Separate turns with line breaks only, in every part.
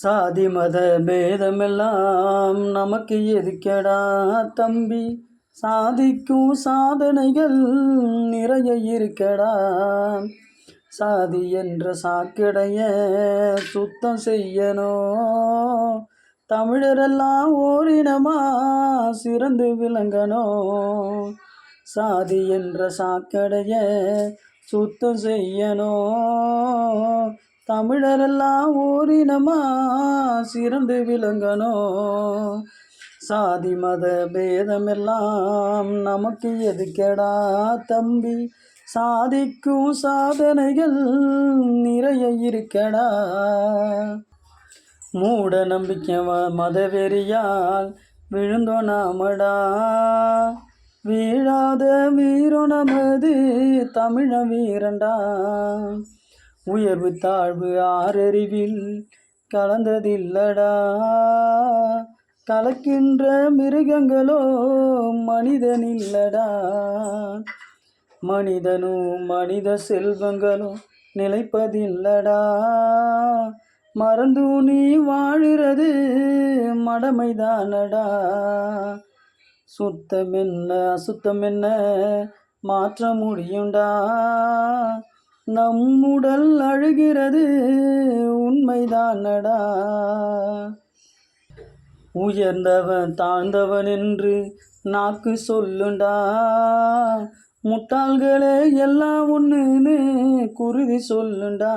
சாதி மத பேதமெல்லாம் நமக்கு எதுக்கடா தம்பி, சாதிக்கும் சாதனைகள் நிறைய இருக்கடா. சாதி என்ற சாக்கடைய சுத்தம் செய்யணும், தமிழரெல்லாம் ஓரினமா சிறந்து விளங்கணும். சாதி என்ற சாக்கடைய சுத்தம் செய்யணும், தமிழரெல்லாம் ஓரினமா சிறந்து விளங்கணும். சாதி மத பேதமெல்லாம் நமக்கு எதுக்கடா தம்பி, சாதிக்கும் சாதனைகள் நிறைய இருக்கடா. மூட நம்பிக்கை மதவெறியால் விழுந்தோ நாமடா, வீழாத வீரோ நமது தமிழ வீரண்டா. உயர்வு தாழ்வு ஆறறிவில் கலந்ததில்லடா, கலக்கின்ற மிருகங்களோ மனிதனில்லடா. மனிதனும் மனித செல்வங்களும் நிலைப்பதில்லடா, மறந்து நீ வாழுறது மடமைதானடா. சுத்தம் என்ன அசுத்தம் என்ன மாற்ற முடியுண்டா, நம்முடல் அழுகிறது உண்மைதானடா. உயர்ந்தவன் தாழ்ந்தவன் என்று நாக்கு சொல்லுண்டா, முட்டாள்களே எல்லாம் ஒன்றுன்னு குருதி சொல்லுண்டா,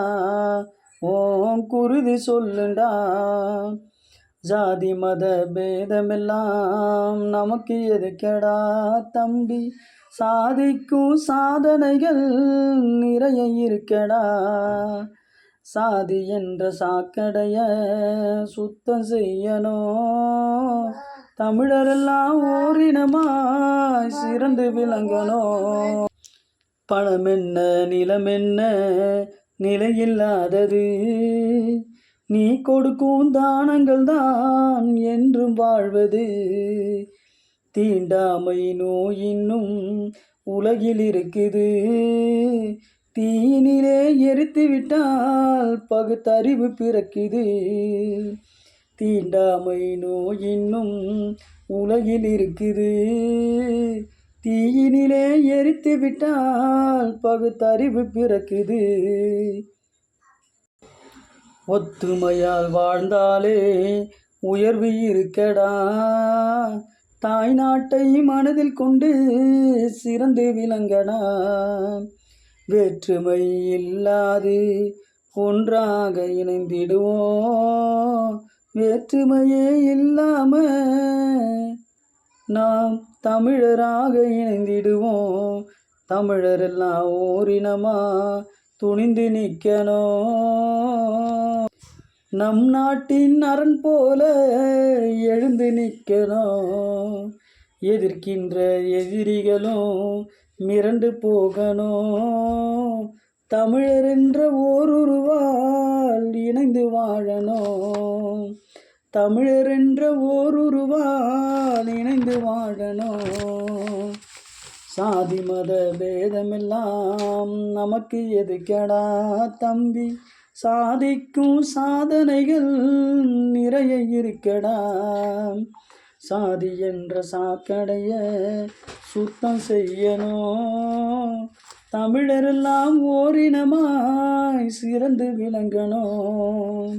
குருதி சொல்லுண்டா. ஜாதி மத பேதமெல்லாம் நமக்கு எதுக்கடா தம்பி, சாதிக்கும் சாதனைகள் நிறைய இருக்கடா. சாதி என்ற சாக்கடைய சுத்தம் செய்யணும், தமிழரெல்லாம் ஓரினமாய் சிறந்து விளங்கணும். பணம் என்ன நிலம் என்ன நிலையில்லாதது, நீ கொடுக்கும் தானங்கள் தான் என்றும் வாழ்வது. தீண்டாமை நோய் இன்னும் உலகில் இருக்குது, தீயினிலே எரித்து விட்டால் பகுத்தறிவு பிறக்குது. தீண்டாமை நோய் இன்னும் உலகில் இருக்குது, தீயினிலே எரித்து விட்டால் பகுத்தறிவு பிறக்குது. ஒத்துமையால் வாழ்ந்தாலே உயர்வு இருக்கடா, தாய் நாட்டை மனதில் கொண்டு சிறந்து விளங்கடா. வேற்றுமை இல்லாது ஒன்றாக இணைந்திடுவோம், வேற்றுமையே இல்லாம நாம் தமிழராக இணைந்திடுவோம். தமிழரெல்லாம் ஓரினமா துணிந்து நிற்கணும், நம் நாட்டின் அரண் போல எழுந்து நிற்கணும். எதிர்க்கின்ற எதிரிகளும் மிரண்டு போகணும், தமிழர் என்ற ஓருருவால் இணைந்து வாழணும். தமிழர் என்ற ஓருருவால் இணைந்து வாழணும். சாதி மத பேதமெல்லாம் நமக்கு எதுக்கடா தம்பி, சாதிக்கும் சாதனைகள் நிறைய இருக்கடா. சாதி என்ற சாக்கடைய சுத்தம் செய்யணும், தமிழரெல்லாம் ஓரினமாய் சிறந்து விளங்கணும்.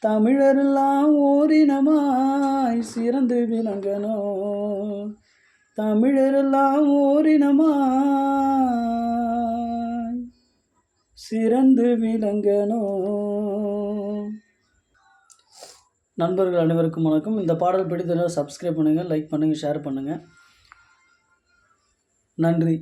தமிழரெல்லாம் ஓரினமாய் சிறந்து விளங்கணும். தமிழரெல்லாம் ஓரினமாய் சிறந்து விளங்கணும். நண்பர்கள் அனைவருக்கும் வணக்கம். இந்த பாடல் பிடித்ததால் சப்ஸ்கிரைப் பண்ணுங்கள், லைக் பண்ணுங்கள், ஷேர் பண்ணுங்கள். நன்றி.